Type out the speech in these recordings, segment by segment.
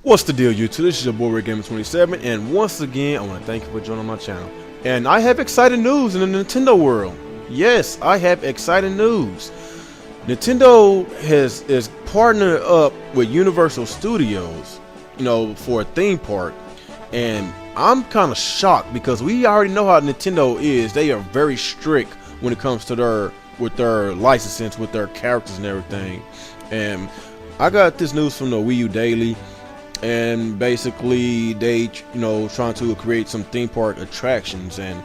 What's the deal, YouTube? This is your boy Rick Gamer 27, and once again, I want to thank you for joining my channel. And I have exciting news in the Nintendo world. Yes, I have exciting news. Nintendo is partnered up with Universal Studios, for a theme park, and I'm kind of shocked because we already know how Nintendo is. They are very strict when it comes to their licensing, with their characters and everything. And I got this news from the Wii U Daily. And basically they trying to create some theme park attractions, and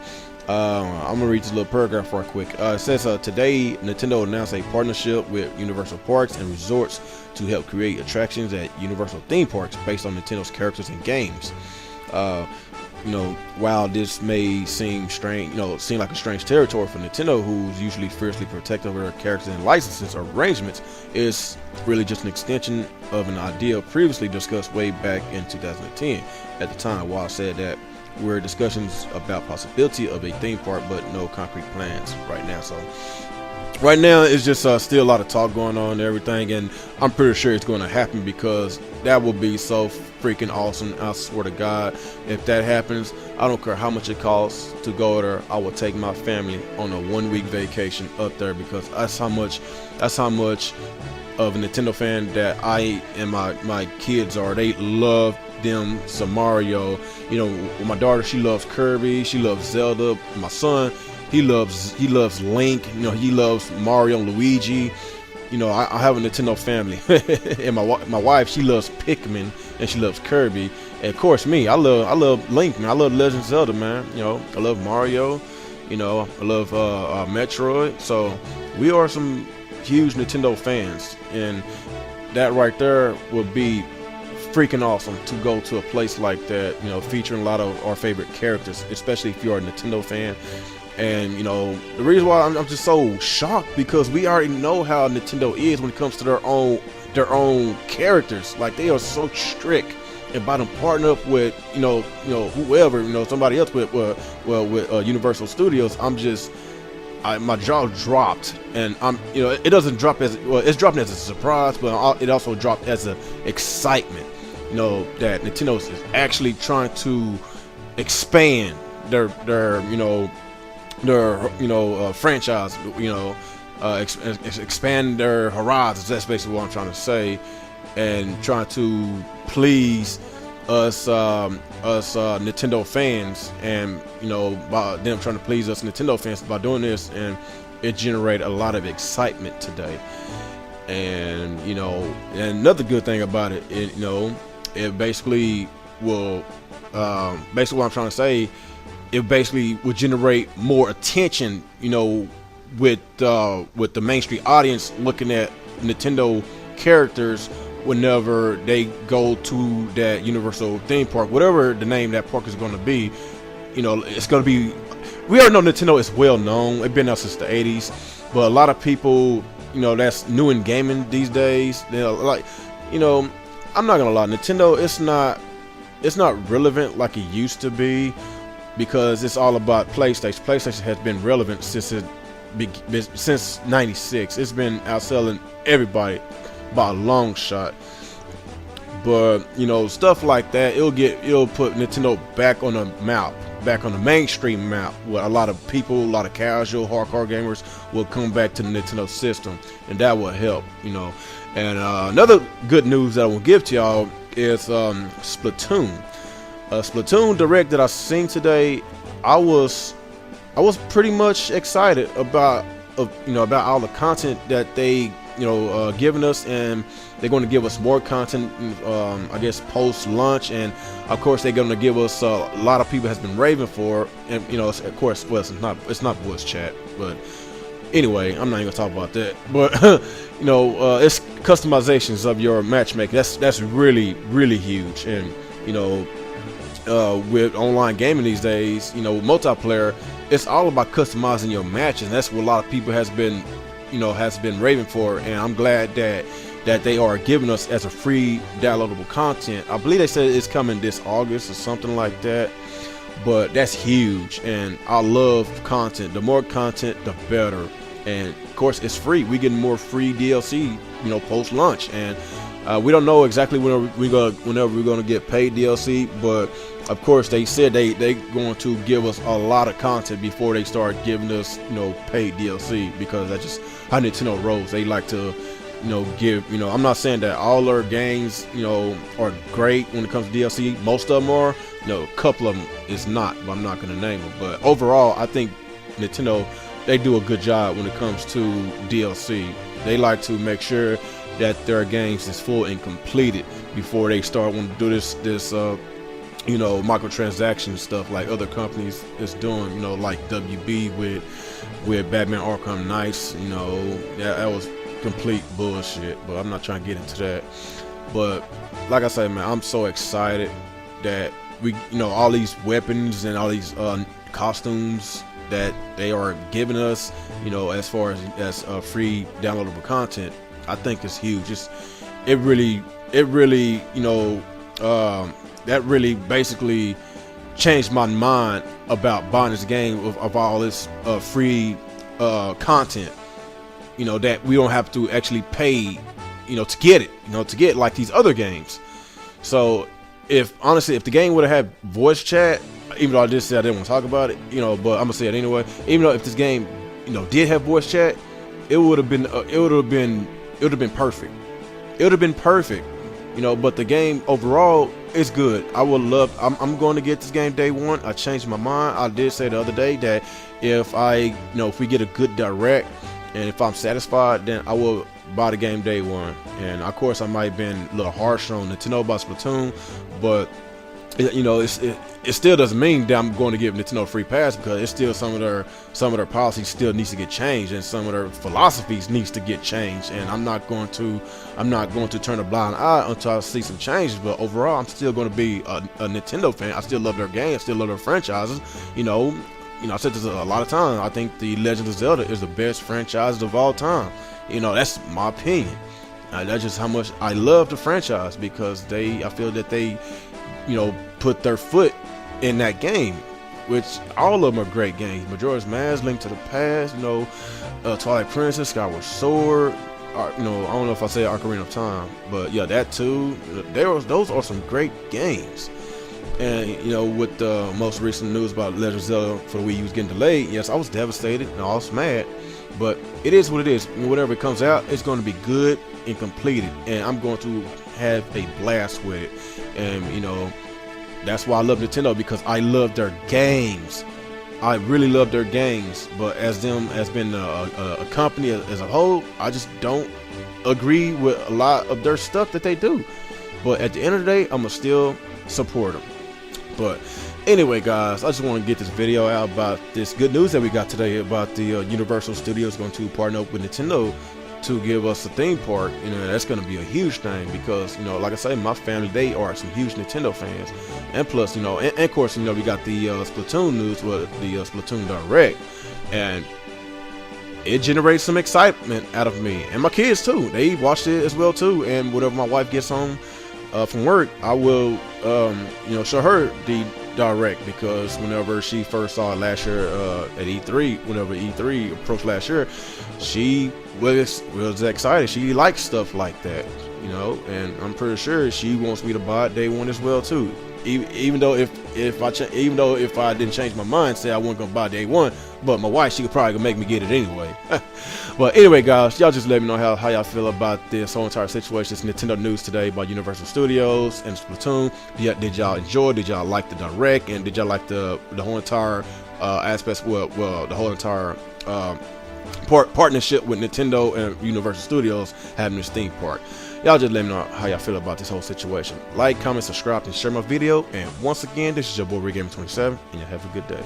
I'm gonna read this little paragraph right quick. It says today Nintendo announced a partnership with Universal Parks and Resorts to help create attractions at Universal theme parks based on Nintendo's characters and games. While this may seem strange, seem like a strange territory for Nintendo, who's usually fiercely protective of their characters and licenses or arrangements, is really just an extension of an idea previously discussed way back in 2010. At the time, Wall said that we're discussions about possibility of a theme park, but no concrete plans right now. So right now, it's just still a lot of talk going on and everything, and I'm pretty sure it's going to happen because that will be so freaking awesome. I swear to God, if that happens, I don't care how much it costs to go there. I will take my family on a 1-week vacation up there because that's how much of a Nintendo fan that I and my kids are. They love them some Mario. My daughter, she loves Kirby, she loves Zelda. My son, he loves Link. He loves Mario and Luigi. I have a Nintendo family. And my wife, she loves Pikmin and she loves Kirby. And of course me, I love Link, man. I love Legend of Zelda, man. I love Mario. I love Metroid. So we are some huge Nintendo fans, and that right there would be freaking awesome to go to a place like that, featuring a lot of our favorite characters, especially if you're a Nintendo fan. And the reason why I'm just so shocked because we already know how Nintendo is when it comes to their own characters. Like, they are so strict, and by them partnering up with whoever, somebody else with Universal Studios, my jaw dropped. And it doesn't drop as it's dropping as a surprise, but it also dropped as an excitement, that Nintendo is actually trying to expand their franchise, expand their horizons. That's basically what I'm trying to say, and trying to please us Nintendo fans, and by them trying to please us Nintendo fans by doing this, and it generated a lot of excitement today. And and another good thing about it, it basically will basically what I'm trying to say, it basically would generate more attention, with the mainstream audience looking at Nintendo characters whenever they go to that Universal theme park, whatever the name of that park is going to be. It's going to be, we already know Nintendo is well known. It's been out since the 80s, but a lot of people, that's new in gaming these days, they're like, I'm not gonna lie, Nintendo, it's not relevant like it used to be, because it's all about PlayStation. PlayStation has been relevant since '96. It's been outselling everybody by a long shot. But stuff like that, it'll put Nintendo back on the map, back on the mainstream map, where a lot of people, a lot of casual hardcore gamers will come back to the Nintendo system, and that will help. And another good news that I will give to y'all is Splatoon. Splatoon Direct that I seen today, I was pretty much excited about all the content that they giving us, and they're going to give us more content, I guess post launch. And of course they're going to give us a lot of people has been raving for, and of course, well, it's not voice chat, but anyway, I'm not even gonna talk about that. But it's customizations of your matchmaking. That's really huge. And with online gaming these days, multiplayer, it's all about customizing your matches. And that's what a lot of people has been raving for. And I'm glad that they are giving us as a free downloadable content. I believe they said it's coming this August or something like that. But that's huge, and I love content. The more content, the better. And of course, it's free. We get more free DLC, post launch. And We don't know exactly whenever we're gonna get paid DLC, but of course they said they going to give us a lot of content before they start giving us, you know, paid DLC, because that's just how Nintendo rolls. They like to, you know, give, you know, I'm not saying that all their games, you know, are great when it comes to DLC. Most of them are, you know, a couple of them is not, but I'm not gonna name them. But overall, I think Nintendo, they do a good job when it comes to DLC. They like to make sure that their games is full and completed before they start wanting to do this you know, microtransaction stuff like other companies is doing, you know, like WB with Batman Arkham Knights. You know, that was complete bullshit, but I'm not trying to get into that. But like I said, man, I'm so excited that we, you know, all these weapons and all these costumes that they are giving us, you know, as far as free downloadable content. I think it's huge. It really, you know, that really basically changed my mind about buying this game of all this free content. You know, that we don't have to actually pay, you know, to get it. You know, to get like these other games. So, honestly, if the game would have had voice chat, even though I just said I didn't want to talk about it, you know, but I'm gonna say it anyway. Even though if this game, you know, did have voice chat, it would have been perfect. It would have been perfect, you know. But the game overall is good. I would love. I'm going to get this game day one. I changed my mind. I did say the other day that if we get a good direct and if I'm satisfied, then I will buy the game day one. And of course, I might have been a little harsh on Nintendo about Splatoon, but you know, it still doesn't mean that I'm going to give Nintendo a free pass, because it's still some of their policies still needs to get changed, and some of their philosophies needs to get changed. And I'm not going to turn a blind eye until I see some changes. But overall, I'm still going to be a Nintendo fan. I still love their games. I still love their franchises. You know, I said this a lot of times. I think the Legend of Zelda is the best franchise of all time. You know, that's my opinion. That's just how much I love the franchise, because I feel that they, you know, put their foot in that game, which all of them are great games. Majora's Mask, Link to the Past, you know, Twilight Princess, Skyward Sword, you know, I don't know if I said Ocarina of Time, but yeah, that too. Those are some great games. And you know, with the most recent news about Legend of Zelda for the Wii U was getting delayed, yes, I was devastated and I was mad, but it is what it is. Whatever it comes out, it's going to be good and completed, and I'm going to have a blast with it. And you know, that's why I love Nintendo, because I love their games. I really love their games, but as been a company as a whole, I just don't agree with a lot of their stuff that they do. But at the end of the day, I'ma still support them. But anyway, guys, I just want to get this video out about this good news that we got today about the Universal Studios going to partner up with Nintendo to give us a theme park. You know, that's going to be a huge thing, because you know, like I say, my family, they are some huge Nintendo fans. And plus, you know, and of course, you know, we got the Splatoon news with the Splatoon Direct, and it generates some excitement out of me and my kids too. They watched it as well too. And whenever my wife gets home from work, I will you know, show her the Direct, because whenever she first saw it last year at E3, whenever E3 approached last year, she was excited. She likes stuff like that, you know, and I'm pretty sure she wants me to buy it day one as well too. Even though if I didn't change my mind, say I wasn't gonna buy day one, but my wife, she could probably make me get it anyway. But anyway, guys, y'all just let me know how y'all feel about this whole entire situation. This Nintendo news today about Universal Studios and Splatoon. Did y'all enjoy? Did y'all like the Direct? And did y'all like the whole entire aspects? Well, the whole entire partnership with Nintendo and Universal Studios having this theme park. Y'all just let me know how y'all feel about this whole situation. Like, comment, subscribe, and share my video. And once again, this is your boy RigGamer27, and y'all have a good day.